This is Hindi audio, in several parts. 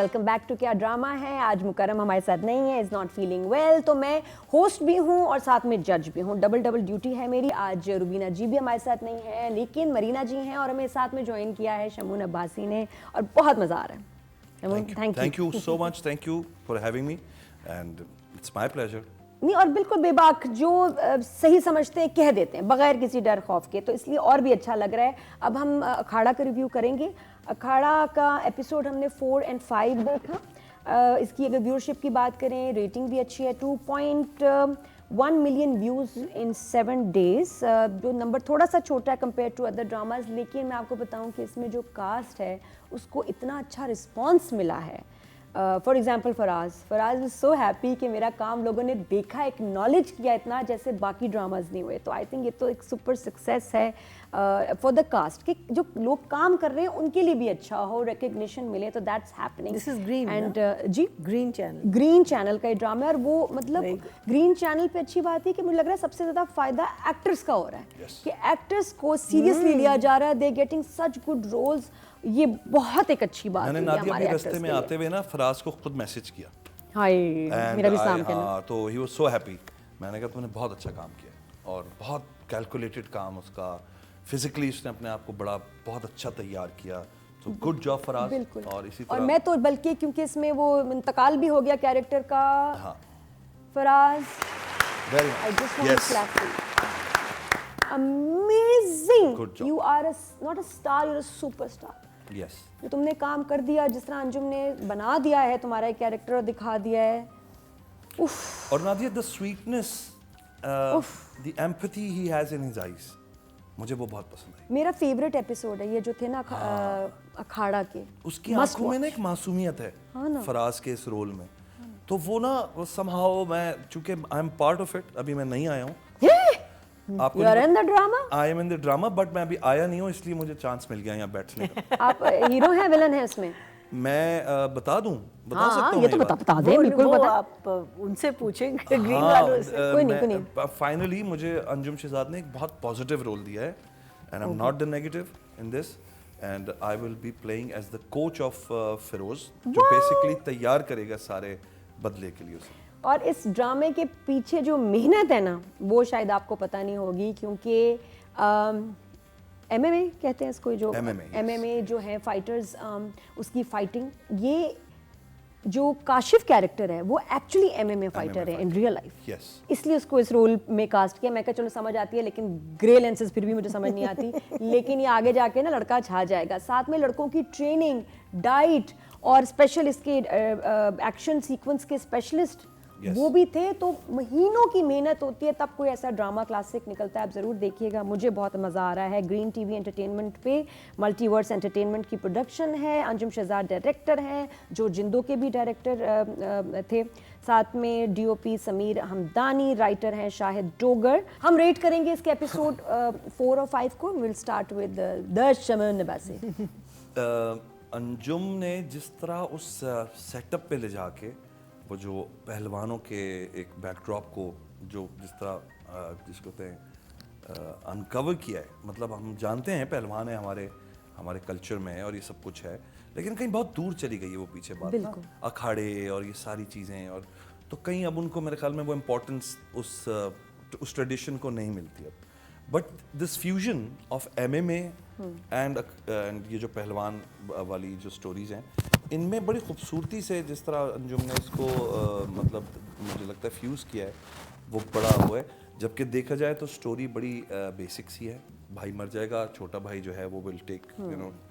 वेलकम बैक टू क्या ड्रामा है। आज मुकर्रम हमारे साथ नहीं है, इज़ नॉट फीलिंग वेल, तो मैं होस्ट भी हूँ और साथ में जज भी हूँ। डबल ड्यूटी है मेरी। आज रुबीना जी भी हमारे साथ नहीं है, लेकिन मरीना जी हैं और हमें साथ में ज्वाइन किया है शमून अब्बासी ने, और बहुत मज़ा आ रहा है। Thank you so much, thank you for having me and it's my pleasure. नहीं, और बिल्कुल बेबाक, जो सही समझते हैं कह देते हैं बगैर किसी डर खौफ के, तो इसलिए और भी अच्छा लग रहा है। अब हम अखाड़ा का रिव्यू करेंगे। अखाड़ा का एपिसोड हमने 4 और 5 देखा। इसकी अगर व्यूअरशिप की बात करें, रेटिंग भी अच्छी है, 2.1 मिलियन व्यूज़ इन 7 डेज, जो नंबर थोड़ा सा छोटा है कंपेयर टू अदर ड्रामाज। लेकिन मैं आपको बताऊं कि इसमें जो कास्ट है उसको इतना अच्छा रिस्पॉन्स मिला है। For example Faraz is so happy कि मेरा काम लोगों ने देखा, एक्नॉलेज किया इतना, जैसे बाकी ड्रामाज नहीं हुए। तो आई थिंक ये तो एक सुपर सक्सेस है फॉर द कास्ट, कि जो लोग काम कर रहे हैं उनके लिए भी अच्छा हो, रिकग्निशन मिले, तो that's happening. This is Green and जी, ग्रीन चैनल का ये ड्रामा है, और वो मतलब ग्रीन चैनल पे अच्छी बात है कि मुझे लग रहा है सबसे ज्यादा फायदा एक्टर्स का हो रहा है। कि एक्टर्स को सीरियसली लिया जा रहा है, they getting such good roles. ये बहुत एक अच्छी बात है। मैंने नादिया के रास्ते में आते हुए ना फराज को खुद मैसेज किया, हाय मेरा भी सलाम कहना। तो ही वाज सो हैप्पी। मैंने कहा तुमने बहुत अच्छा काम किया और बहुत कैलकुलेटेड काम, उसका फिजिकली उसने अपने आप को बहुत अच्छा तैयार किया। तो गुड जॉब फराज। और इसी तरह, और मैं तो बल्कि क्योंकि इसमें वो इंतकाल भी हो गया कैरेक्टर का। हाँ, Faraz, very I just want to yes, clap for you. Amazing. Good job. You are not a star, you're a superstar. Yes. जो तुमने काम कर दिया, जिस तरह अंजुम ने बना दिया है तुम्हारा कैरेक्टर और दिखा दिया है। उफ। और Nadia, the sweetness, the empathy he has in his eyes, मुझे वो बहुत पसंद आई। मेरा फेवरेट एपिसोड है ये जो थे ना अखाड़ा के। उसकी आंखों में ना एक मासूमियत है, हाँ ना। फराज के इस रोल में। तो वो ना समहाउ, मैं चूंकि I am part of it, अभी मैं नहीं आया हूँ। आपको You are in the drama? I am in the drama, but मैं अभी आया नहीं हूँ, इसलिए मुझे चांस मिल गया यहाँ बैठने का। आप हीरो हैं विलन हैं इसमें? मैं बता सकता हूँ ये तो बता दें, बिल्कुल बता। आप उनसे पूछेंगे ग्रीन वालों से। कोई नहीं। फाइनली मुझे अंजुम शहजाद ने एक बहुत पॉजिटिव रोल दिया है, and I am not the negative in this, and I will be playing as the coach of Firoz, जो बेसिकली तैयार करेगा सारे बदले के लिए उसे। और इस ड्रामे के पीछे जो मेहनत है ना, वो शायद आपको पता नहीं होगी, क्योंकि MMA कहते हैं इसको, जो MMA जो है फाइटर्स, उसकी फाइटिंग, ये जो काशिफ कैरेक्टर है वो एक्चुअली MMA फाइटर है इन रियल लाइफ। इसलिए उसको इस रोल में कास्ट किया। मैं कहा चलो समझ आती है, लेकिन ग्रे लेंसेज फिर भी मुझे समझ नहीं आती। लेकिन ये आगे जाके ना लड़का छा जाएगा। साथ में लड़कों की ट्रेनिंग, डाइट और स्पेशल इसके एक्शन सीक्वेंस के स्पेशलिस्ट वो भी थे। तो महीनों की मेहनत होती है, तब कोई ऐसा ड्रामा क्लासिक निकलता है। आप ज़रूर देखिएगा, मुझे बहुत मज़ा आ रहा है। ग्रीन टीवी एंटरटेनमेंट पे मल्टीवर्स एंटरटेनमेंट की प्रोडक्शन है। अंजुम शहजाद डायरेक्टर हैं, जो जिंदो के भी डायरेक्टर थे। साथ में DOP समीर हमदानी, राइटर हैं शाहिद डोगर। हम रेट करेंगे इसके एपिसोड 4 और 5 को। Will start with the Shamoon Abbasi. Anjum ने जिस तरह उस सेटअप पे ले जाके वो जो पहलवानों के एक बैकड्रॉप को जो जिस तरह जिसको कहते हैं अनकवर किया है, मतलब हम जानते हैं पहलवान है हमारे कल्चर में और ये सब कुछ है, लेकिन कहीं बहुत दूर चली गई है वो पीछे बात, अखाड़े और ये सारी चीज़ें। और तो कहीं अब उनको मेरे ख्याल में वो इम्पोर्टेंस उस ट्रेडिशन को नहीं मिलती अब। But this fusion of MMA and ये जो पहलवान वाली जो स्टोरीज हैं, इनमें बड़ी खूबसूरती से जिस तरह अंजुम ने इसको मतलब मुझे लगता है फ्यूज़ किया है, वो बड़ा वो है। जबकि देखा जाए तो स्टोरी बड़ी बेसिक सी है। भाई मर जाएगा, छोटा भाई जो है वो विल टेक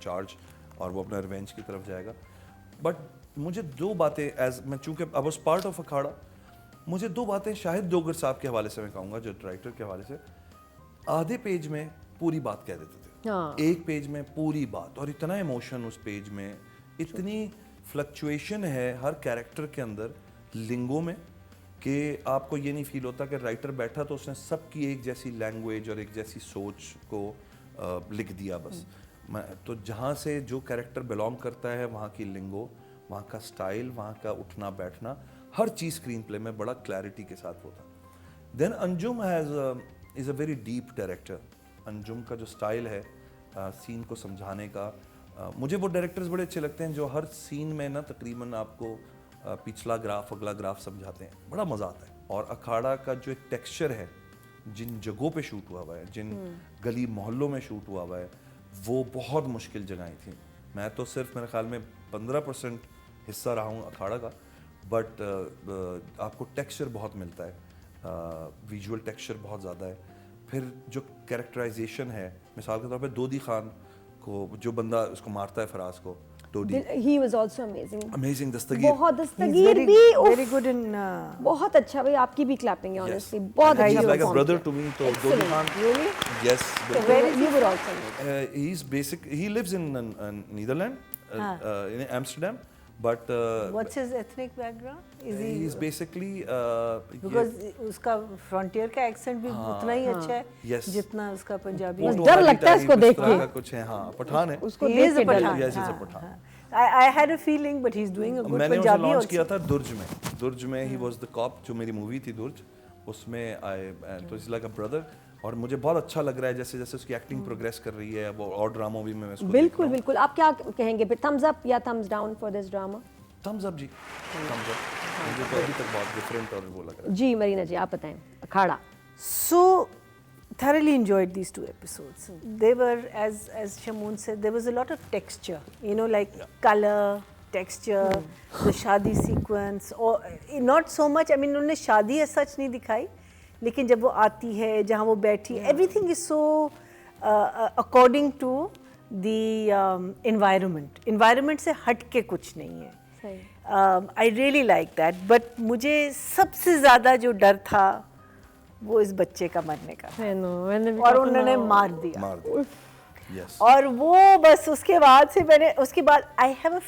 चार्ज और वो अपना रिवेंज की तरफ जाएगा। बट मुझे दो बातें, एज मैं चूँकि आई वाज पार्ट ऑफ अखाड़ा, मुझे दो बातें शाहिद डोगर साहब के हवाले से मैं कहूँगा, जो डायरेक्टर के हवाले से आधे पेज में पूरी बात कह देते थे, एक पेज में पूरी बात, और इतना इमोशन उस पेज में, इतनी फ्लक्चुएशन है हर कैरेक्टर के अंदर लिंगों में, कि आपको ये नहीं फील होता कि राइटर बैठा तो उसने सबकी एक जैसी लैंग्वेज और एक जैसी सोच को लिख दिया बस। तो जहाँ से जो कैरेक्टर बिलोंग करता है, वहाँ की लिंगो, वहाँ का स्टाइल, वहाँ का उठना बैठना, हर चीज़ स्क्रीन प्ले में बड़ा क्लैरिटी के साथ होता। Then Anjum is a very deep director. Anjum का जो स्टाइल है सीन को समझाने का मुझे वो डायरेक्टर्स बड़े अच्छे लगते हैं जो हर सीन में ना तकरीबन आपको पिछला ग्राफ अगला ग्राफ समझाते हैं, बड़ा मज़ा आता है। और अखाड़ा का जो एक टेक्सचर है, जिन जगहों पे शूट हुआ हुआ है, जिन गली मोहल्लों में शूट हुआ हुआ है, वो बहुत मुश्किल जगहें थी। मैं तो सिर्फ मेरे ख्याल में 15% हिस्सा रहा हूँ अखाड़ा का, बट आपको टेक्सचर बहुत मिलता है, विजुअल टेक्सचर बहुत ज़्यादा है। फिर जो कैरेक्टराइजेशन है, मिसाल के तौर पे दोदी खान को, जो बंदा उसको मारता है फराज को, Dodi, he was also amazing. Amazing, Dastagir, बहुत दस्तगीर भी very good in बहुत अच्छा भाई, आपकी भी क्लैपिंग है ऑनेस्टली, बहुत अच्छा he's like a perform brother किया। to me, तो दोदी Khan, really yes, You were also amazing. he's basic, he lives in Netherlands, in Amsterdam, but what's his ethnic background is he's basically because उसका फ्रंटियर का एक्सेंट भी उतना ही अच्छा है Yes. जितना उसका पंजाबी बस है। डर लगता है इसको देख के। कुछ है, हाँ, पठान है उसको He देख is के a डर Pathan. लगता है। Yes, he's a हाँ, Pathan. हाँ। I had a feeling but he's doing a good मैंने उसे Punjabi लॉन्च also. किया था दुर्ज में ही वाज द कॉप, जो मेरी मूवी थी दुर्ज, उसमें तो इज लाइक अ ब्रदर, और मुझे बहुत अच्छा लग रहा है जैसे जैसे उसकी एक्टिंग प्रोग्रेस कर रही है, वो और ड्रामा भी मैं उसको बिल्कुल बिल्कुल। आप क्या कहेंगे फिर, थम्स अप या thumbs down for this drama? Thumbs up जी, थम्स अप। मुझे तो अभी तक बहुत डिफरेंट और वो लग रहा है। जी मरीना जी, आप बताएं। अखाड़ा So thoroughly enjoyed these two episodes. They were, as Shamoon said, there was a lot of texture. You know, like color, texture, the शादी sequence, or not so much. I mean, उन्होंने शादी as such नहीं दिखाई, लेकिन जब वो आती है, जहाँ वो बैठी, everything is so according to the environment. Environment से हट के कुछ नहीं है. I really like that. But मुझे सबसे ज़्यादा जो डर था वो इस बच्चे का मरने का, और उन्होंने मार दिया। Yes. और वो बस उसके बाद से मैंने उसके बाद I have a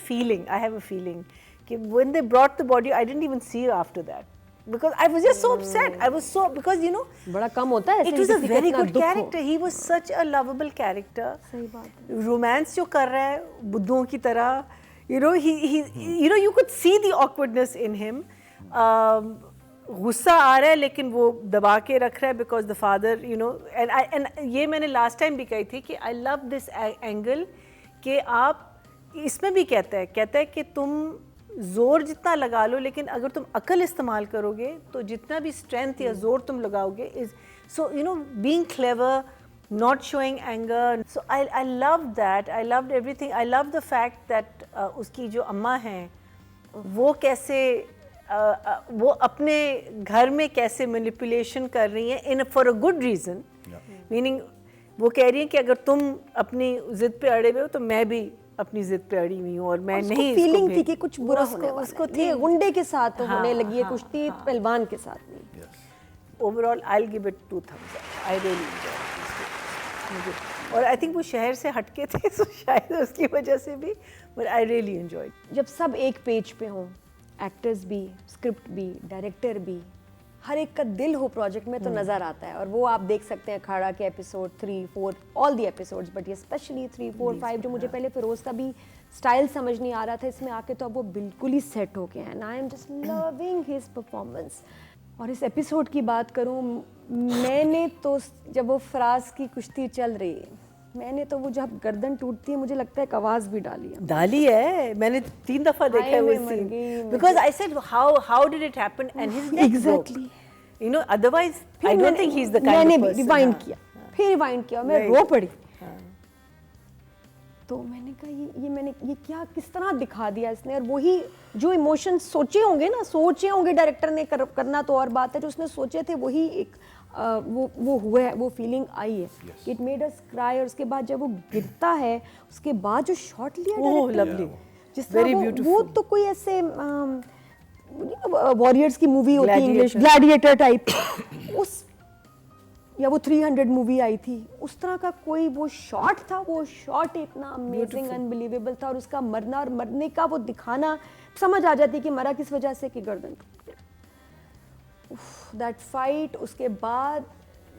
feeling कि when they brought the body I didn't even see her after that because I was just so upset. I was so, because you know बड़ा कम होता है it was a very good character. He was such a lovable character. सही बात है। रोमांस जो कर रहा है बुद्धों की तरह, you know, he you could see the awkwardness in him. गुस्सा आ रहा है लेकिन वो दबा के रख रहा है because the father, you know, and ये मैंने last time भी कही थी कि I love this angle कि आप इसमें भी कहता है कि तुम जोर जितना लगा लो, लेकिन अगर तुम अकल इस्तेमाल करोगे तो जितना भी स्ट्रेंथ या जोर तुम लगाओगे is so, you know, being clever, not showing anger. So I loved that. I loved everything. I loved the fact that उसकी जो अम्मा हैं वो कैसे वो अपने घर में कैसे मैनिपुलेशन कर रही हैं in for a good reason, meaning वो कह रही हैं कि अगर तुम अपनी जिद पे अड़े हुए हो तो मैं भी अपनी जिद पे अड़ी हुई हूँ और मैं नहीं, फीलिंग थी कि कुछ बुरा होने वाला उसको है। ये गुंडे के साथ तो होने लगी है कुश्ती, पहलवान के साथ नहीं। Overall I will give it 2 thumbs up. I really enjoyed, और आई थिंक वो शहर से हटके थे तो शायद उसकी वजह से भी, बट आई रियली एंजॉयड। जब सब एक पेज पे हों, एक्टर्स भी, स्क्रिप्ट भी, डायरेक्टर भी, हर एक का दिल हो प्रोजेक्ट में, तो नज़र आता है। और वो आप देख सकते हैं अखाड़ा के episode 3, 4, all the episodes, but ये स्पेशली 3, 4, 5 जो मुझे पहले फिरोज़ का भी स्टाइल समझ नहीं आ रहा था, इसमें आके तो अब वो बिल्कुल ही सेट हो गए हैं। I am just loving his performance. और इस एपिसोड की बात करूँ, मैंने तो जब वो फराज की कुश्ती चल रही है, मैंने तो वो जब गर्दन टूटती है मुझे लगता है आवाज़ भी डाली है। मैंने 3 दफ़ा देखा है वो सीन, because I said how did it happen and his neck broke, you know, otherwise I don't think he is the kind of person. मैंने रिवाइंड किया, फिर रिवाइंड किया, मैं रो पड़ी। तो मैंने कहा ये क्या किस तरह दिखा दिया इसने। और वही जो इमोशन सोचे होंगे डायरेक्टर ने करना तो और बात है, जो उसने सोचे थे वही एक वो हुआ है, वो फीलिंग आई है। It made us cry. और उसके बाद जब वो गिरता है, उसके बाद जो शॉट लिया लवली, जिस तरह वो तो कोई ऐसे वॉरियर्स की मूवी होती है इंग्लिश, ग्लैडिएटर टाइप, उस या वो 300 मूवी आई थी, उस तरह का कोई वो शॉट था। वो शॉट इतना अमेजिंग, अनबिलीवेबल था। और उसका मरना और मरने का वो दिखाना, समझ आ जाती कि मरा किस वजह से कि गर्दन टूट गया। दैट फाइट, उसके बाद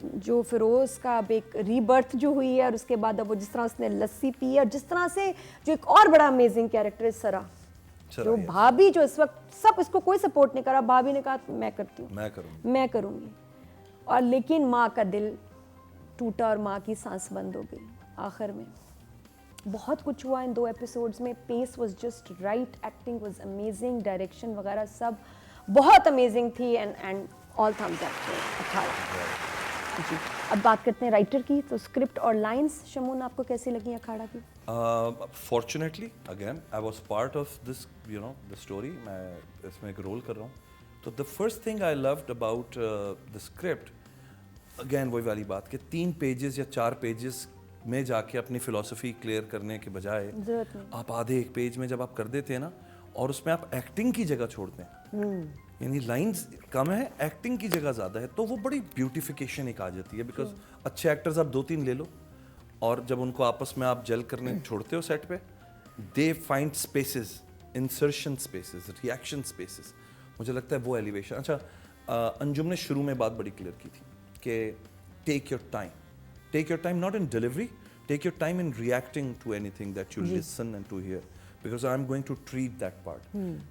जो फिरोज़ का अब एक रीबर्थ जो हुई है, और उसके बाद अब वो जिस तरह उसने लस्सी पी है, और जिस तरह से जो एक और बड़ा अमेजिंग कैरेक्टर है सरा, जो भाभी, जो इस वक्त सब इसको कोई सपोर्ट नहीं करा, भाभी ने कहा मैं करती हूँ, मैं करूँगी। और लेकिन माँ का दिल टूटा और माँ की सांस बंद हो गई आखिर में। बहुत कुछ हुआ इन 2 एपिसोड्स में, pace was just right, acting was amazing, direction वगैरह सब बहुत अमेजिंग थी एंड ऑल थम्स अप। अच्छा जी, अब बात करते हैं राइटर की। तो स्क्रिप्ट और लाइंस शमून आपको कैसी लगी अखाड़ा की? Fortunately again I was part of this the story, मैं इसमें एक रोल कर रहा हूँ। तो the first thing I loved about the script, again वही वाली बात कि 3 पेजेस या 4 पेजेस में जाके अपनी फिलॉसफी क्लियर करने के बजाय आप आधे 1 पेज में जब आप कर देते हैं ना, और उसमें आप एक्टिंग की जगह छोड़ते हैं, यानी लाइंस कम है, एक्टिंग की जगह ज़्यादा है, तो वो बड़ी ब्यूटिफिकेशन एक आ जाती है। बिकॉज अच्छे एक्टर्स आप 2-3 ले लो, और जब उनको आपस में आप जेल करने छोड़ते हो सेट पे, they find spaces, insertion spaces, reaction spaces, मुझे लगता है वो एलिवेशन। अच्छा, अंजुम ने शुरू में बात बड़ी क्लियर की थी कि take your time not in delivery, take your time in reacting to anything that you listen and to hear, because I am going to treat that part.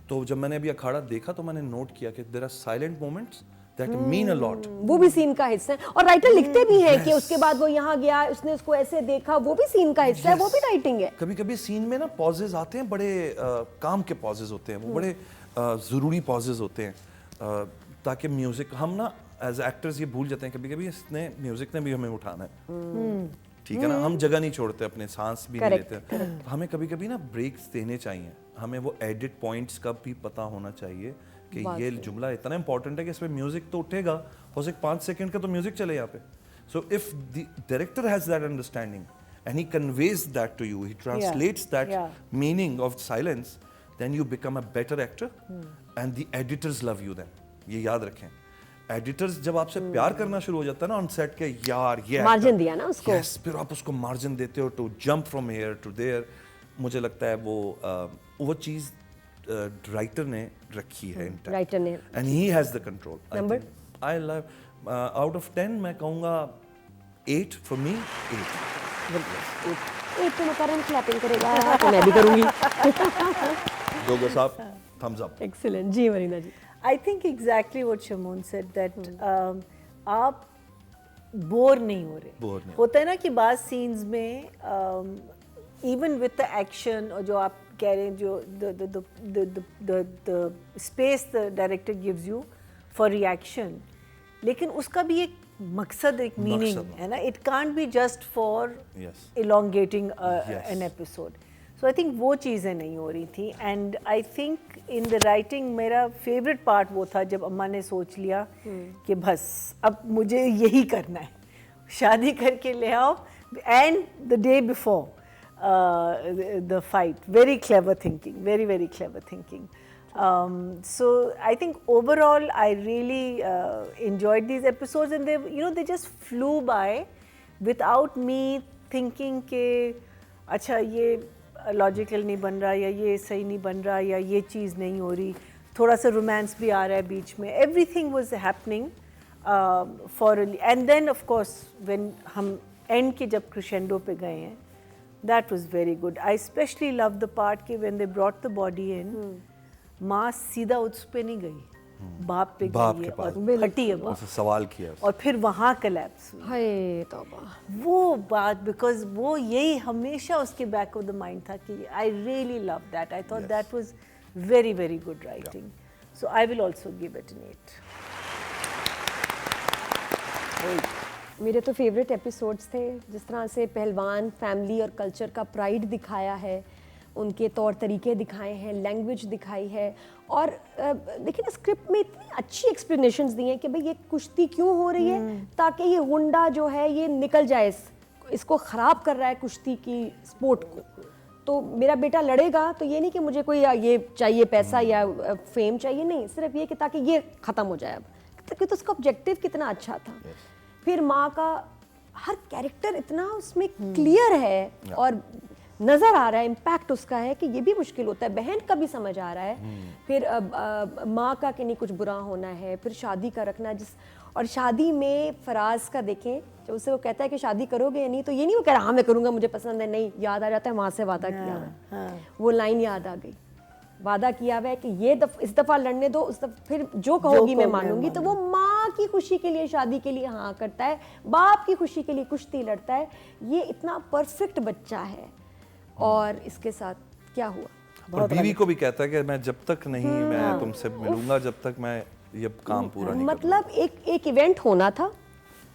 तो जब मैंने अभी अखाड़ा देखा तो मैंने नोट किया कि there are silent moments that mean a lot. वो भी सीन का हिस्सा है, और राइटर लिखते भी हैं कि उसके बाद वो यहाँ गया, उसने उसको ऐसे देखा, वो भी सीन का हिस्सा है, वो भी राइटिंग है। कभी कभी सीन में ना पॉजेज आते हैं, बड़े काम के पॉजेज होते हैं, वो बड़े ज़रूरी पॉजेज होते हैं, ताकि म्यूजिक, हम ना एज एक्टर्स ये भूल जाते हैं कभी कभी, इसने म्यूजिक ने भी हमें उठाना है, ठीक है ना, हम जगह नहीं छोड़ते, अपने सांस भी नहीं लेते, तो हमें कभी कभी ना ब्रेक्स देने चाहिए, हमें वो एडिट पॉइंट्स का भी पता होना चाहिए कि ये जुमला इतना इंपॉर्टेंट है कि इसमें म्यूजिक तो उठेगा, हो सके 5 सेकंड का तो म्यूजिक चले यहाँ पे। So if the director has that understanding and he conveys that to you, he translates that meaning of silence, then you become a better actor and the editors love you then. ये याद रखें, एडिटर्स जब आपसे प्यार करना शुरू हो जाता है ना ऑन सेट के, यार ये मार्जिन दिया ना उसको, यस, फिर आप उसको मार्जिन देते हो to jump from here to there, मुझे लगता है वो चीज राइटर ने रखी है, राइटर ने, and he has the control. Number I love out of 10 मैं कहूँगा 8 फॉर मी, 8 तो करण क्लैपिंग करेगा तो मैं भी करूंगी। दोगो साहब थम्स अप। एक्सीलेंट जी Marina ji. I think exactly what Shamoon said that आप बोर नहीं हो रहे। होता है ना कि बाज़ सीन्स में even with the action, और जो आप कह रहे हैं, जो the space the director gives you for reaction, लेकिन उसका भी एक मकसद, एक मीनिंग है ना, it can't be just for elongating an episode. So I think वो चीज़ें नहीं हो रही थी, and I think in the writing मेरा फेवरेट पार्ट वो था जब अम्मा ने सोच लिया कि बस अब मुझे यही करना है, शादी करके ले आओ, and the day before the fight, very clever thinking, very very clever thinking. So I think overall I really enjoyed these episodes, and they just flew by without me thinking कि अच्छा ये लॉजिकल नहीं बन रहा, या ये सही नहीं बन रहा, या ये चीज़ नहीं हो रही, थोड़ा सा रोमांस भी आ रहा है बीच में. Everything was happening for, and then of course when हम एंड के जब क्रिशेंडो पे गए हैं, that was very good. I specially love the part कि when they brought the body in, माँ सीधा उस पे नहीं गई, बाप पे गई है और फटी है बाप, सवाल किया और फिर वहाँ कलेप्स हुई. हाय तौबा, वो बात, बिकॉज वो यही हमेशा उसके बैक ऑफ द माइंड था कि I really love that. I thought that was very very good writing. So I will also give it an 8. मेरे तो फेवरेट एपिसोड्स थे, जिस तरह से पहलवान फैमिली और कल्चर का प्राइड दिखाया है, उनके तौर तरीके दिखाए हैं, लैंग्वेज दिखाई है, और देखिए ना स्क्रिप्ट में इतनी अच्छी एक्सप्लेनेशंस दी हैं कि भाई ये कुश्ती क्यों हो रही है, ताकि ये हुंडा जो है ये निकल जाए, इसको ख़राब कर रहा है कुश्ती की स्पोर्ट को. तो मेरा बेटा लड़ेगा तो ये नहीं कि मुझे कोई ये चाहिए पैसा या फेम चाहिए, नहीं, सिर्फ ये कि ताकि ये ख़त्म हो जाए. अब तो उसका ऑब्जेक्टिव कितना अच्छा था. फिर माँ का हर कैरेक्टर इतना उसमें क्लियर है और नज़र आ रहा है, इम्पैक्ट उसका है कि ये भी मुश्किल होता है. बहन का भी समझ आ रहा है. फिर माँ का कि नहीं कुछ बुरा होना है, फिर शादी का रखना, और शादी में फराज का देखें, जब उससे वो कहता है कि शादी करोगे या नहीं, तो ये नहीं वो कह रहा हाँ मैं करूँगा, मुझे पसंद है, नहीं, याद आ जाता है वहाँ से वादा किया हुआ. वो लाइन याद आ गई, वादा किया हुआ है कि ये इस दफ़ा लड़ने दो, उस दफ़ा फिर जो कहोगी मैं मानूंगी. तो वो माँ की खुशी के लिए शादी के लिए हाँ करता है, बाप की खुशी के लिए कुश्ती लड़ता है. ये इतना परफेक्ट बच्चा है. और इसके साथ क्या हुआ। और बीवी को भी कहता है कि मैं जब तक नहीं मैं तुमसे मिलूंगा जब तक मैं ये काम पूरा नहीं मतलब एक इवेंट होना था,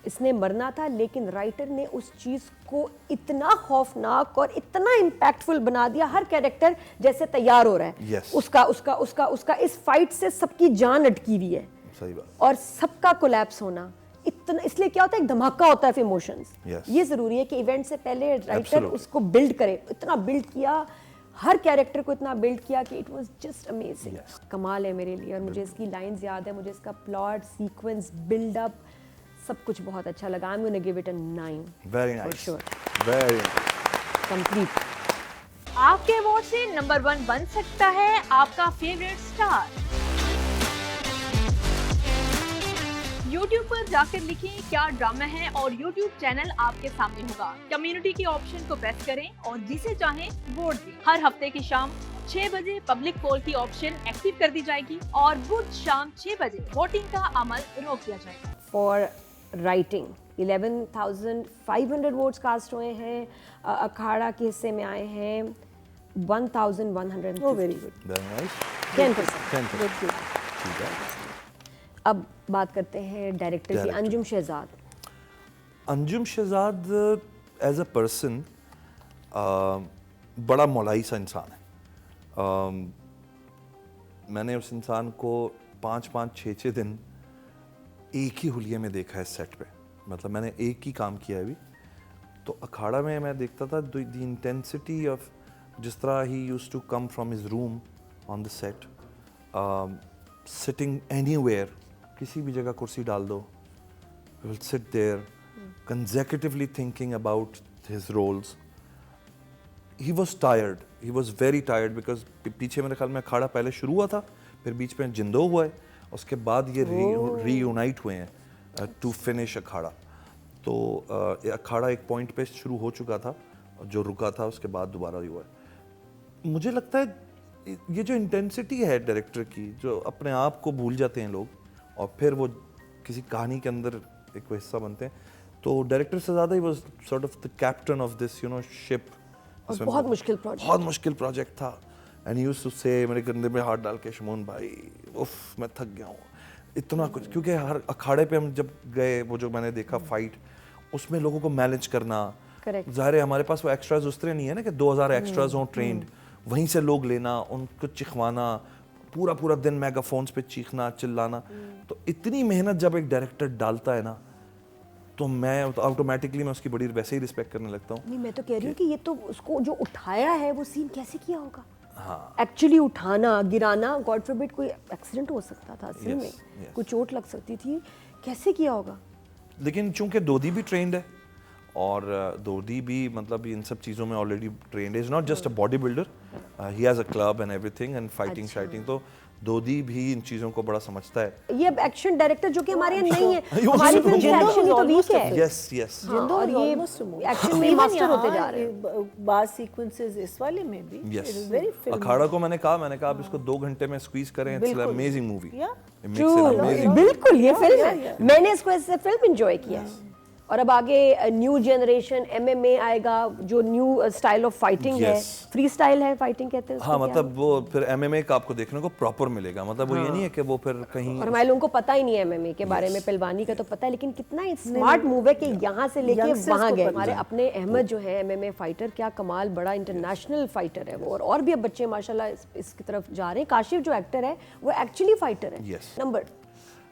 इसने मरना था, लेकिन राइटर ने उस चीज को इतना खौफनाक और इतना इम्पैक्टफुल बना दिया, हर कैरेक्टर जैसे तैयार हो रहा है। Yes. उसका इस फाइट से सबकी जान अटकी हुई है। सही बात। और सबका कोलैप्स होना इतना, इसलिए क्या होता है, एक धमाका होता है इमोशंस। Yes. ये जरूरी है कि इवेंट से पहले राइटर Absolutely. उसको बिल्ड करे, इतना बिल्ड किया, हर कैरेक्टर को इतना बिल्ड किया कि इट वाज जस्ट अमेजिंग। कमाल है मेरे लिए। और मुझे इसकी लाइंस याद है, मुझे इसका प्लॉट, सीक्वेंस, बिल्ड अप, सब कुछ बहुत अच्छा लगा। I am gonna give it a 9। Very nice, very complete. आपके वोट से नंबर 1 बन सकता है आपका फेवरेट स्टार। YouTube पर जाकर लिखें क्या ड्रामा है और YouTube चैनल आपके सामने होगा। कम्युनिटी के ऑप्शन को प्रेस करें और जिसे चाहें वोट दें। हर हफ्ते की शाम 6 बजे पब्लिक पोल की ऑप्शन एक्टिव कर दी जाएगी और बुध शाम 6 बजे वोटिंग का अमल रोक दिया जाएगा। फॉर राइटिंग 11,500 वोट्स कास्ट हुए हैं। अखाड़ा के हिस्से में आए हैं 1,150। Oh, very good. Very nice. 10%। ठीक है। अब बात करते हैं डायरेक्टर की, Director. Anjum Shahzad. Anjum Shahzad as a person बड़ा मौलाई सा इंसान है। मैंने उस इंसान को 5-5, 6-6 दिन एक ही हुलिये में देखा है सेट पे। मतलब मैंने एक ही काम किया है अभी। तो अखाड़ा में मैं देखता था द इंटेंसिटी ऑफ जिस तरह he used to come from his room on the set, sitting anywhere, किसी भी जगह कुर्सी डाल दो, will sit there consecutively thinking about his roles. He was tired. He was very tired because पीछे मेरे ख्याल में अखाड़ा पहले शुरू हुआ था, फिर बीच में जिंदो हुआ है, उसके बाद ये रीयूनाइट हुए हैं टू फिनिश अखाड़ा। तो अखाड़ा एक पॉइंट पे शुरू हो चुका था, जो रुका था उसके बाद दोबारा हुआ है। मुझे लगता है ये जो इंटेंसिटी है डायरेक्टर की, जो अपने आप को भूल जाते हैं लोग और फिर वो किसी कहानी के अंदर एक वो हिस्सा बनते हैं। तो डायरेक्टर से ज़्यादा he was sort of the captain of this ship. बहुत मुश्किल प्रोजेक्ट, बहुत मुश्किल प्रोजेक्ट था। एंड ही यूज्ड टू से, मेरे कंधे में हाथ डाल के, शमून भाई उफ मैं थक गया हूँ इतना कुछ। क्योंकि हर अखाड़े पे हम जब गए, वो जो मैंने देखा फाइट, उसमें लोगों को मैनेज करना, ज़ाहिर है हमारे पास वो एक्स्ट्राज उस तरह नहीं है ना कि 2000 एक्स्ट्राज हों ट्रेंड, वहीं से लोग लेना, उनको चिखवाना, पूरा पूरा दिन मेगाफोन्स पे चीखना चिल्लाना। तो इतनी मेहनत जब एक डायरेक्टर डालता है ना, तो मैं ऑटोमेटिकली मैं उसकी बड़ी वैसे ही रिस्पेक्ट करने लगता हूँ। नहीं, मैं तो कह रही हूँ कि ये तो उसको जो उठाया है वो सीन कैसे किया होगा। हाँ। एक्चुअली उठाना, गिराना, गॉड फॉरबिड कोई एक्सीडेंट हो सकता था असल में, yes. कोई चोट लग सकती थी, कैसे किया होगा। लेकिन चूंकि दोदी भी ट्रेंड है और दोदी भी मतलब इन सब चीज़ों में ऑलरेडी ट्रेंड है, is not just a body builder, he has a club and everything and fighting शाइटिंग। तो दोदी भी इन चीज़ों को बड़ा समझता है। ये एक्शन डायरेक्टर जो कि हमारे यहाँ नहीं है, हमारी फिल्म में एक्शन ही तो वीक है। Yes yes. और ये एक्शन में मास्टर होते जा रहे हैं। बात सीक्वेंसेस इस वाले में भी वेरी फिल्म। अखाड़ा को मैंने कहा आप इसको 2 घंटे में स्क्वीज करें, इट्स एन अमेजिंग मूवी। बिल्कुल ये फिल्म है, मैंने इसको ऐसे फिल्म एंजॉय किया। और अब आगे न्यू जनरेशन MMA आएगा, जो न्यू स्टाइल ऑफ फाइटिंग है, फ्री स्टाइल है फाइटिंग कहते हैं। हाँ, मतलब वो फिर MMA का आपको देखने को प्रॉपर मिलेगा। मतलब वो ये नहीं है कि वो फिर कहीं, और हमारे लोगों को पता ही नहीं है MMA के बारे में, पहलवानी का तो पता है, लेकिन कितना स्मार्ट मूव है कि यहाँ से लेके वहाँ गए। हमारे अपने अहमद जो है MMA फाइटर, क्या कमाल, बड़ा इंटरनेशनल फाइटर है वो। और भी अब बच्चे माशाल्लाह इसकी तरफ जा रहे हैं। काशिफ जो एक्टर है वो एक्चुअली फाइटर है।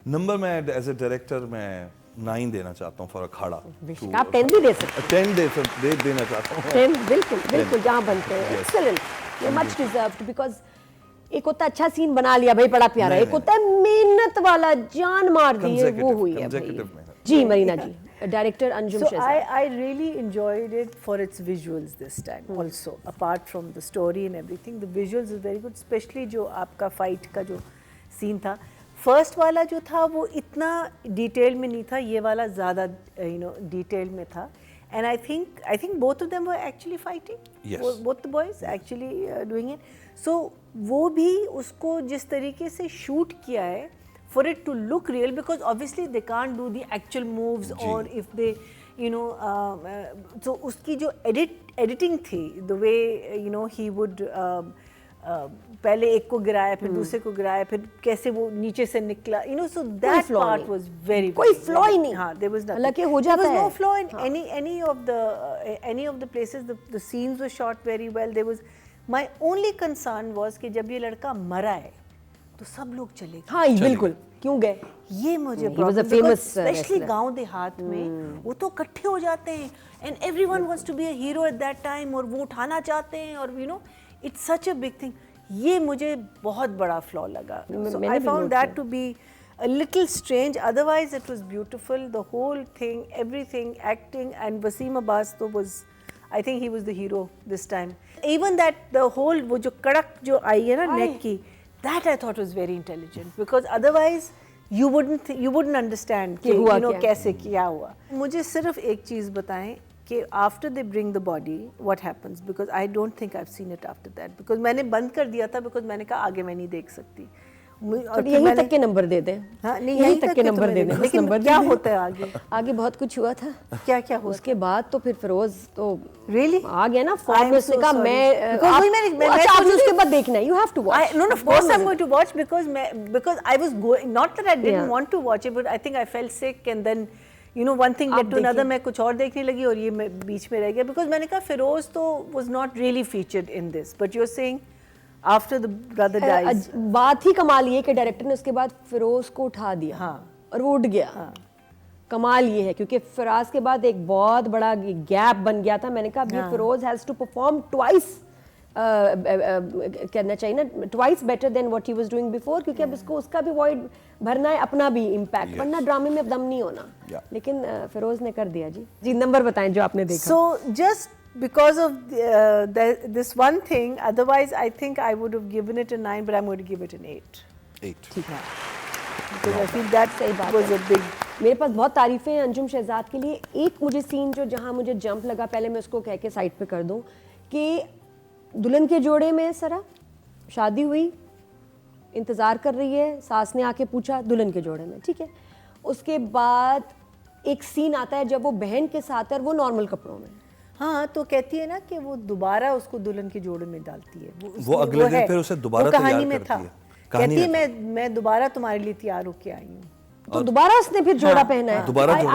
नंबर मैं एज ए डायरेक्टर मैं 9 देना चाहता हूँ फॉर अखाड़ा। आप 10 भी दे सकते हैं। 10 देना चाहता हूँ। 10 बिल्कुल जहाँ बनते हैं। एक्सीलेंट, ये मच डिजर्व्ड। बिकॉज एक होता है अच्छा सीन बना लिया भाई, बड़ा प्यारा, एक होता है मेहनत वाला, जान मार दी है, वो हुई है भाई। जी Marina ji, director Anjum Shahzad. I really enjoyed it for its visuals this time also, apart from the story and everything. The visuals is very good, especially जो आपका फाइट का जो सीन था। फर्स्ट वाला जो था वो इतना डिटेल में नहीं था, ये वाला ज़्यादा डिटेल में था। And I think both of them were actually fighting, both the boys actually doing it. So वो भी उसको जिस तरीके से शूट किया है for it to look real, because obviously they can't do the actual moves, और if they you know, so उसकी जो editing थी, the way you know he would पहले एक को गिराया, फिर दूसरे को गिराया, फिर कैसे वो नीचे से निकला, you know, so that part was very, कोई फ्लॉ ही नहीं, हाँ, there was nothing. हालांकि हो जाता है, there was no flaw in any of the places. The scenes were shot very well. There was, my only concern was कि जब ये लड़का मरा है तो सब लोग चले गए। हाँ बिल्कुल, क्यों गए? ये मुझे स्पेशली गांव देहात में वो तो इकट्ठे हो जाते हैं and everyone wants to be a hero at that time, और वो उठाना चाहते हैं, और you know it's such a big thing. ये मुझे बहुत बड़ा फ्लॉ लगा. So I found that to be a little strange. Otherwise it was beautiful, the whole thing, everything, acting, and Wasim Abbas तो was, I think he was the hero this time. Even that the whole वो जो कड़क जो आई है ना neck की, that I thought was very intelligent, because otherwise you wouldn't understand कि you know कैसे क्या हुआ. मुझे सिर्फ एक चीज़ बताएं कि after they bring the body what happens, because I don't think I've seen it after that, because मैंने बंद कर दिया था, because मैंने कहा आगे मैं नहीं देख सकती. और यहीं तक के नंबर दे दें. हाँ, नहीं यहीं तक के नंबर दे दें. लेकिन क्या होता है आगे? आगे बहुत कुछ हुआ था. क्या क्या हुआ? उसके बाद तो फिर फिरोज तो really आ गया ना फॉर्म में. उसने कहा मैं अच्छा आपने उसके बाद देखना है. You have to watch. No, of course I'm going to watch, because I was going, not that I didn't want to watch it, but I think I felt sick, and then you know one thing led to another. मैं कुछ और देखने लगी और ये मैं बीच में रह गया, because मैंने कहा फिरोज तो was not really featured in this, but you're saying after the brother dies. बात ही कमाल ये कि डायरेक्टर ने उसके बाद फिरोज को उठा दिया. हाँ. और वो उठ गया. हाँ. कमाल ये है क्योंकि फिराज के बाद एक बहुत बड़ा गैप बन गया था. मैंने कहा अभी Firoz has to perform twice करना चाहिए ना, twice better than what he was doing before, क्योंकि अब उसको उसका भी वॉइड भरना है, अपना भी इम्पैक्ट, वरना ड्रामे में अब दम नहीं होना. लेकिन फिरोज ने कर दिया. जी नंबर बताएं जो आपने देखा. So just because of this one thing, otherwise I think I would have given it a 9, but I'm going to give it an 8. ठीक है, because I feel that was a big. मेरे पास बहुत तारीफें हैं अंजुम शहजाद के लिए. एक मुझे सीन जो जहाँ मुझे जंप लगा, पहले मैं उसको कह के साइड पे कर दूं, कि दुल्हन के जोड़े में सरा शादी हुई, इंतज़ार कर रही है, सास ने आके पूछा दुल्हन के जोड़े में, ठीक है. उसके बाद एक सीन आता है जब वो बहन के साथ है, वो नॉर्मल कपड़ों में. हाँ, तो कहती है ना कि वो दोबारा उसको दुल्हन के जोड़े में डालती है. वो अगले दिन फिर उसे दोबारा कहानी में था. कहती है मैं दोबारा तुम्हारे लिए तैयार होके आई हूँ. तो दोबारा उसने फिर जोड़ा पहना है.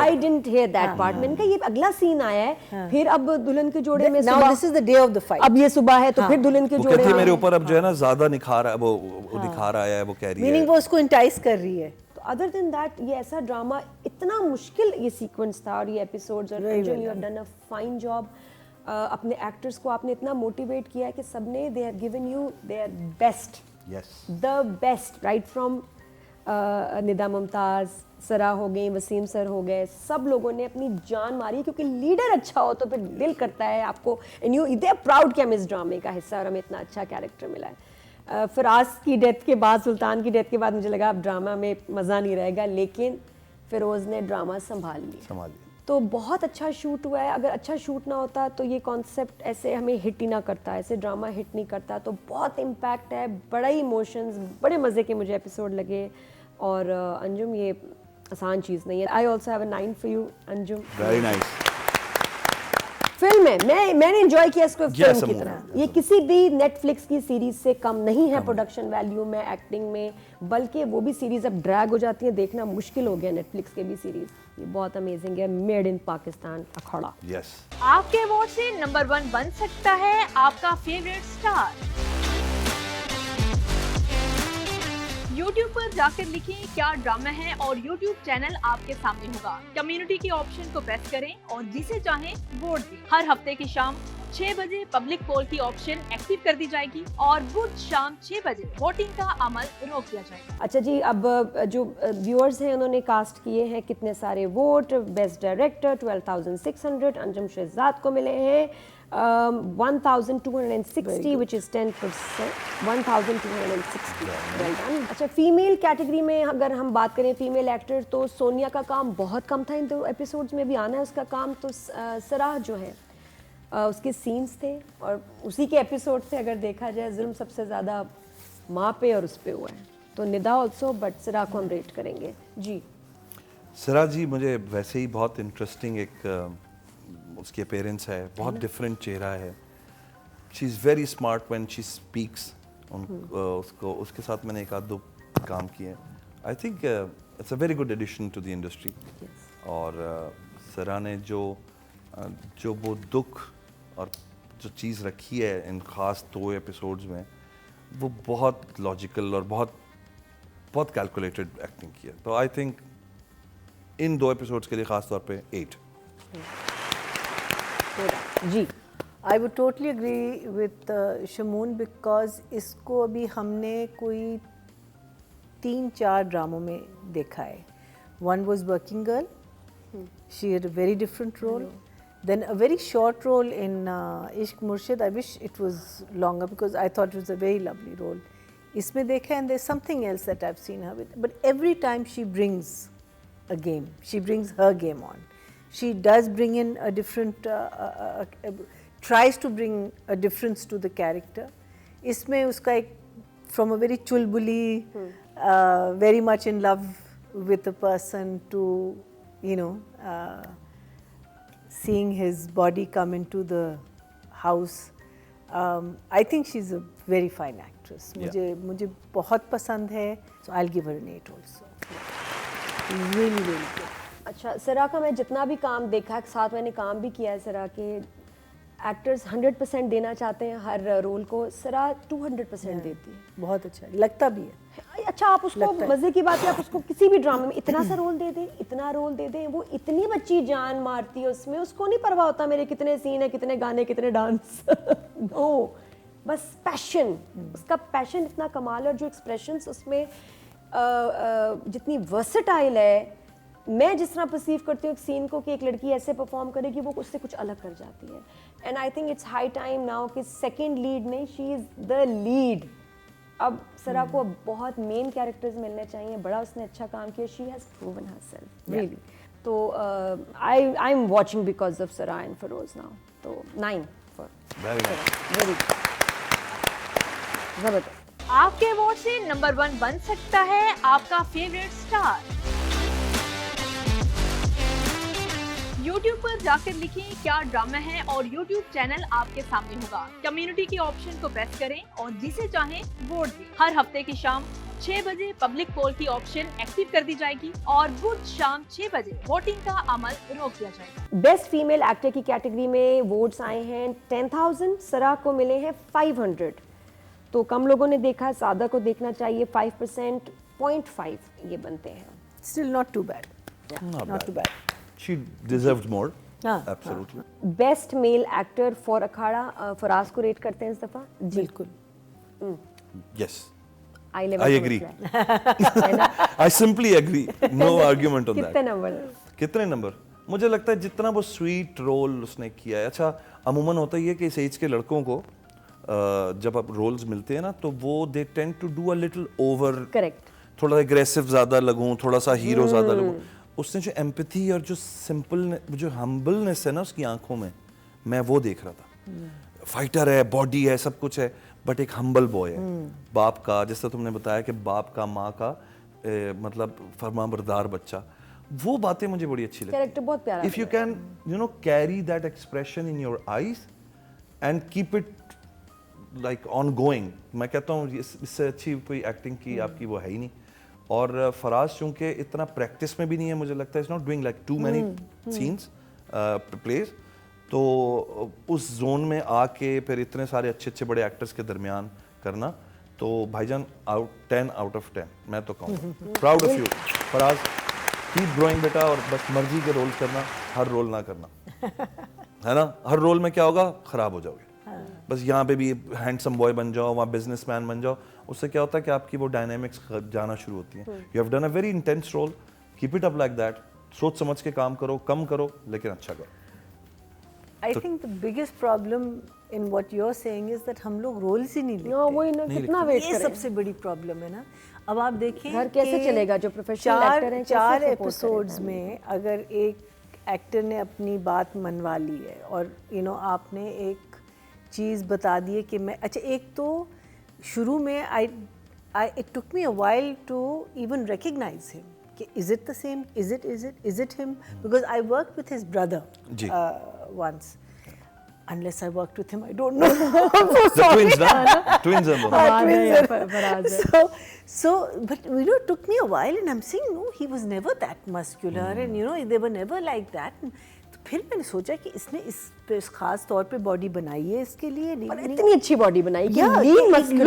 I didn't hear that part. मैंने कहा ये अगला सीन आया है, फिर अब दुल्हन के जोड़े में now this is the day of the fight. अब ये सुबह है तो फिर दुल्हन के जोड़े में मेरे ऊपर अब जो है ना ज्यादा निखार है, वो दिखा रहा है, वो कह रही है, मीनिंग वो उसको इंटाइस कर रही है. अदर देन दैट ये ऐसा ड्रामा, इतना मुश्किल ये सीक्वेंस था और ये एपिसोड्स, और Anjum you have done a fine job. अपने एक्टर्स को आपने इतना मोटिवेट किया है कि सबने they have given you their best, the best, right from Nida Mumtaz, सरा हो गई, वसीम सर हो गए, सब लोगों ने अपनी जान मारी, क्योंकि लीडर अच्छा हो तो फिर दिल करता है आपको, and you they are proud कि हम इस ड्रामे का हिस्सा, और हमें इतना अच्छा कैरेक्टर मिला है. फिराज की डेथ के बाद, सुल्तान की डेथ के बाद मुझे लगा अब ड्रामा में मज़ा नहीं रहेगा, लेकिन फिरोज़ ने ड्रामा संभाल लिया. तो बहुत अच्छा शूट हुआ है. अगर अच्छा शूट ना होता तो ये कॉन्सेप्ट ऐसे हमें हिट ही ना करता, ऐसे ड्रामा हिट नहीं करता. तो बहुत इम्पैक्ट है, बड़ा ही इमोशंस, बड़े मज़े के मुझे एपिसोड लगे. और अंजुम ये आसान चीज़ नहीं है. I also have a 9 for you Anjum. Very nice. Film है, मैंने एंजॉय किया इसको फिल्म की तरह. ये किसी भी नेटफ्लिक्स की सीरीज से कम नहीं है प्रोडक्शन वैल्यू में, एक्टिंग में, बल्कि वो भी सीरीज अब ड्रैग हो जाती है, देखना मुश्किल हो गया नेटफ्लिक्स के भी सीरीज. ये बहुत अमेजिंग है. Made in Pakistan Akhara. Yes. आपके अवार्ड से नंबर 1 बन सकता है आपका फेवरेट स्टार. YouTube पर जाकर लिखें क्या ड्रामा है और YouTube चैनल आपके सामने होगा. कम्युनिटी के ऑप्शन को प्रेस करें और जिसे चाहें वोट दें. हर हफ्ते की शाम 6 बजे पब्लिक पोल की ऑप्शन एक्टिव कर दी जाएगी और बुध शाम 6 बजे वोटिंग का अमल रोक दिया जाएगा. अच्छा जी, अब जो व्यूअर्स हैं उन्होंने कास्ट किए हैं कितने सारे vote. Best director 12,600 Anjum Shahzad को मिले हैं. 1260 which is 10%. 1260. Well done. अच्छा, फीमेल कैटेगरी में अगर हम बात करें फीमेल एक्टर, तो सोनिया का काम बहुत कम था इन 2 एपिसोड्स में, भी आना है उसका काम. तो सराह जो है उसके सीन्स थे और उसी के एपिसोड से अगर देखा जाए जुल्म सबसे ज़्यादा माँ पे और उस पे हुआ है. तो निदा ऑल्सो, बट सराह को हम रेट करेंगे. जी सरा जी मुझे वैसे ही बहुत इंटरेस्टिंग एक उसकी अपीयरेंस है, बहुत डिफरेंट चेहरा है। She is very smart when she speaks. उसको उसके साथ मैंने एक आध दो काम किए। I think it's a very good addition to the industry. और सरा ने जो वो दुख और जो चीज़ रखी है इन खास 2 एपिसोड्स में, वो बहुत लॉजिकल और बहुत कैलकुलेटेड एक्टिंग की है। तो आई थिंक इन 2 एपिसोड्स के लिए खास तौर पे 8 जी। I would totally agree with Shamoon, because इसको अभी हमने कोई 3-4 ड्रामों में देखा है। One was working girl, she had a very different role, then a very short role in Ishq Murshid. I wish it was longer because I thought it was a very lovely role. Isme dekha, and there's something else that I've seen her with. But every time she brings a game, she brings her game on. She does bring in a different, tries to bring a difference to the character. Isme uska ek, from a very chulbuli, very much in love with a person to, you know, seeing his body come into the house. I think she's a very fine actress. मुझे बहुत पसंद है. So I'll give her an 8 also. Really, really good. अच्छा, सरा का मैं जितना भी काम देखा है, साथ मैंने काम भी किया है सरा के, एक्टर्स 100% देना चाहते हैं हर रोल को, सरा 200% देती है। बहुत अच्छा लगता भी है। अच्छा, आप उसको मजे की बात है, आप उसको किसी भी ड्रामे में इतना सा रोल दे दें, इतना रोल दे दें, वो इतनी बच्ची जान मारती है उसमें, उसको नहीं परवाह होता मेरे कितने सीन है, कितने गाने, कितने डांस। नो, बस पैशन, उसका पैशन इतना कमाल है। और जो एक्सप्रेशंस उसमें जितनी वर्सेटाइल है, मैं जिस तरह परसीव करती हूँ एक सीन को कि एक लड़की ऐसे परफॉर्म करेगी, वो उससे कुछ अलग कर जाती है। And I think it's high time now कि सेकेंड लीड नहीं, शी इज़ द लीड। अब सरा को अब बहुत मेन कैरेक्टर्स मिलने चाहिए, बड़ा उसने अच्छा काम किया। She has proven herself really. तो I am watching because of Sara and Feroze now. तो 9 फॉर वेरी जबरदस्त। आपके वोट से नंबर 1 बन सकता है आपका फेवरेट स्टार। YouTube पर जाकर लिखें क्या ड्रामा है और YouTube चैनल आपके सामने होगा। कम्युनिटी के ऑप्शन को प्रेस करें और जिसे चाहें वोट दें। हर हफ्ते की शाम 6 बजे पब्लिक पोल की ऑप्शन एक्टिव कर दी जाएगी और बुध शाम 6 बजे वोटिंग का अमल रोक दिया जाएगा। बेस्ट फीमेल एक्टर की कैटेगरी में वोट्स आए हैं 10,000, सरा को मिले हैं 500। तो कम लोगों ने देखा, सादा को देखना चाहिए। 5%, 0.5 ये बनते हैं। Still not too bad. Not too bad. She deserved more. Absolutely. Best male actor for Akhara, Faraz को रेट करते हैं इस दफा। बिल्कुल। Yes. I agree. I simply agree. No argument on that. कितने नंबर? कितने नंबर? मुझे लगता है जितना वो स्वीट रोल उसने किया है। अच्छा, अमूमन होता ही है कि इस एज के लड़कों को जब अब रोल्स मिलते हैं ना, तो वो they tend to do a little over. Correct. थोड़ा एग्रेसिव ज़्यादा लगूं, थोड़ा सा हीरो ज़्यादा लगूं। उसने जो एम्पैथी और जो सिंपल, जो हम्बलनेस है ना उसकी आंखों में, मैं वो देख रहा था। फाइटर है, बॉडी है, सब कुछ है, बट एक हम्बल बॉय है। बाप का, जैसा तुमने बताया कि बाप का, माँ का मतलब फरमाबरदार बच्चा, वो बातें मुझे बड़ी अच्छी लगती। कैरेक्टर बहुत प्यारा। If you can carry that expression in your eyes and keep it like on going, मैं कहता हूँ इससे अच्छी कोई एक्टिंग की आपकी वो है ही नहीं। और फराज चूंकि इतना प्रैक्टिस में भी नहीं है, मुझे लगता है is not doing like too many scenes plays, तो उस जोन में आके फिर इतने सारे अच्छे अच्छे बड़े एक्टर्स के दरमियान करना, तो भाईजान 10 out of 10 मैं तो कहूँगा। Proud of you Faraz, keep growing बेटा, और बस मर्जी के रोल करना, हर रोल ना करना, है ना। हर रोल में क्या होगा, खराब हो जाओगे। बस यहाँ पे भी हैंडसम बॉय बन जाओ, वहाँ बिजनेसमैन बन जाओ, उससे क्या होता है कि आपकी वो डायनामिक्स जाना शुरू होती है। You have done a very intense role, keep it up like that. सोच समझ के काम करो, कम करो लेकिन अच्छा करो। I think the biggest problem in what you're saying is that हम लोग रोल्स ही नहीं लेते। No, वही ना, कितना वेट करें। ये सबसे बड़ी प्रॉब्लम है ना। अब आप देखें घर कैसे चलेगा, जो प्रोफेशनल एक्टर हैं, 4 एपिसोड्स में अगर एक एक्टर ने अपनी बात मनवा ली है और आपने एक चीज़ बता दी है कि मैं, अच्छा, एक तो शुरू में it took me a while to even recognize him कि is it the same, is it him, because I worked with his brother ji. once. Unless I worked with him, I don't know. The twins, na? Twins are Twins are- so, but you know, it took me a while, and I'm saying, no, he was never that muscular, and you know, they were never like that. तो फिर मैंने सोचा कि इसने इस खास तौर पे बॉडी बनाई है इसके लिए, और इतनी अच्छी बॉडी बनाई कि Yeah, lean it muscular,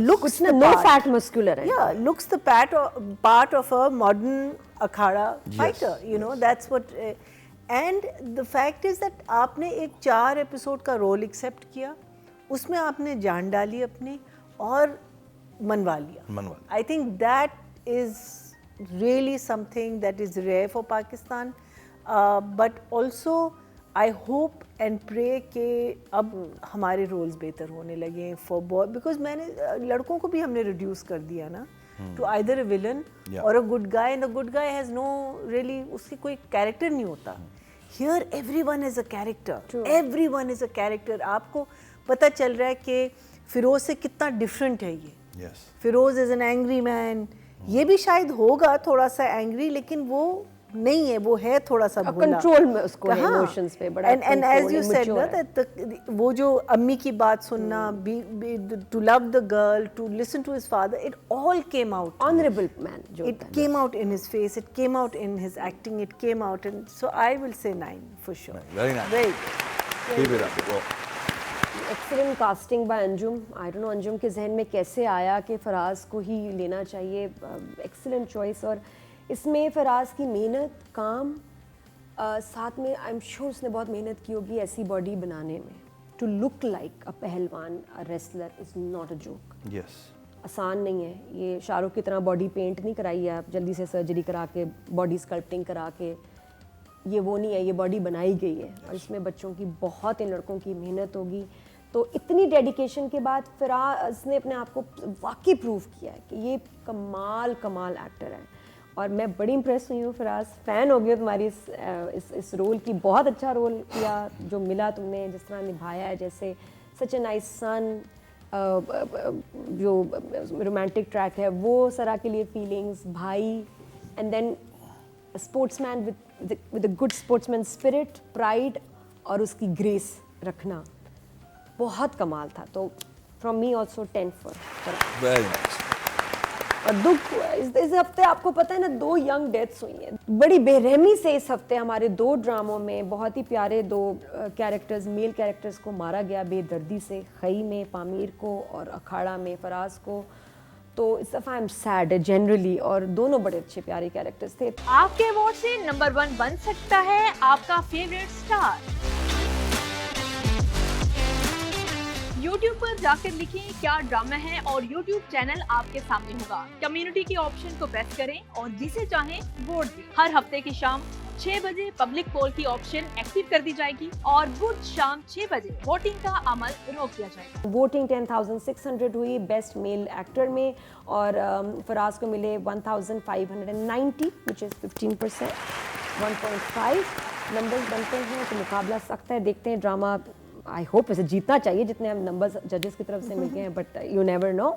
looks कुछ the ना no part. fat muscular है. Yeah, looks the part of a modern akhada fighter. You know, that's what. And the fact is that आपने एक 4 एपिसोड का रोल एक्सेप्ट किया, उसमें आपने जान डाली अपनी और मनवा लिया. I think that is really something that is rare for Pakistan. But also I hope and pray कि अब हमारे रोल्स बेहतर होने लगे for boy, because मैंने लड़कों को भी हमने reduce कर दिया ना to either a villain or a good guy, and the good guy has no really, उसकी कोई character नहीं होता. Here everyone is a character. Everyone is a character. आपको पता चल रहा है कि फिरोज से कितना different है ये. Firoz is an angry man. ये भी शायद होगा थोड़ा सा angry, लेकिन वो नहीं है, वो है थोड़ा सा भोला. कंट्रोल में उसको है, इमोशंस पे बड़ा. And as you said ना, that वो जो अम्मी की बात सुनना, to love the girl, to listen to his father, it all came out. Honorable man जो It came out in his face, it came out in his acting, it came out, and so I will say 9 for sure. Very nice. Very Keep it up. Excellent casting by Anjum. I don't know Anjum के जहन में कैसे आया कि फराज को ही लेना चाहिए. Excellent choice. और इसमें फराज की मेहनत, काम, साथ में आई एम श्योर उसने बहुत मेहनत की होगी ऐसी बॉडी बनाने में. टू लुक लाइक अ पहलवान, a wrestler is not a joke. आसान नहीं है. ये शाहरुख की तरह बॉडी पेंट नहीं कराई है आप जल्दी से सर्जरी करा के, बॉडी स्कल्पटिंग करा के. ये वो नहीं है, ये बॉडी बनाई गई है. और इसमें बच्चों की बहुत, इन लड़कों की मेहनत होगी. तो इतनी डेडिकेशन के बाद फराज ने अपने आप को वाकई प्रूव किया है कि ये कमाल एक्टर है. और मैं बड़ी इम्प्रेस हुई हूँ फराज. फ़ैन हो गई तुम्हारी इस रोल की. बहुत अच्छा रोल किया जो मिला तुमने, जिस तरह निभाया है. जैसे सच ए नाइस सन, जो रोमांटिक ट्रैक है वो सरा के लिए फीलिंग्स, भाई, and then sportsman with a good sportsman spirit, pride और उसकी ग्रेस रखना बहुत कमाल था. तो from me also 10 for Very nice. और दुख इस हफ्ते आपको पता है ना, 2 यंग डेथ्स हुई हैं बड़ी बेरहमी से. इस हफ्ते हमारे 2 ड्रामों में बहुत ही प्यारे 2 कैरेक्टर्स, मेल कैरेक्टर्स को मारा गया बेदर्दी से. खई में पामीर को और अखाड़ा में फराज को. तो इस दफ़ा आई एम सैड जनरली, और दोनों बड़े अच्छे प्यारे कैरेक्टर्स थे. आपके वोट से नंबर 1 बन सकता है आपका फेवरेट स्टार. YouTube पर जाकर लिखें क्या ड्रामा है और YouTube चैनल आपके सामने होगा. कम्युनिटी के ऑप्शन को प्रेस करें और जिसे चाहें वोट दें. हर हफ्ते की शाम 6 बजे पब्लिक पोल की ऑप्शन एक्टिव कर दी जाएगी और बुध शाम 6 बजे वोटिंग का अमल रोक दिया जाएगा. वोटिंग 10,600 हुई बेस्ट मेल एक्टर में, और फराज को मिले 1,590 विच इज़ 15%. 1.5 नंबर्स बनते हैं तो मुकाबला सख्त है. देखते हैं ड्रामा. आई होप वैसे जीतना चाहिए जितने हम नंबर्स जजेस की तरफ से मिल गए हैं, बट यू नेवर नो.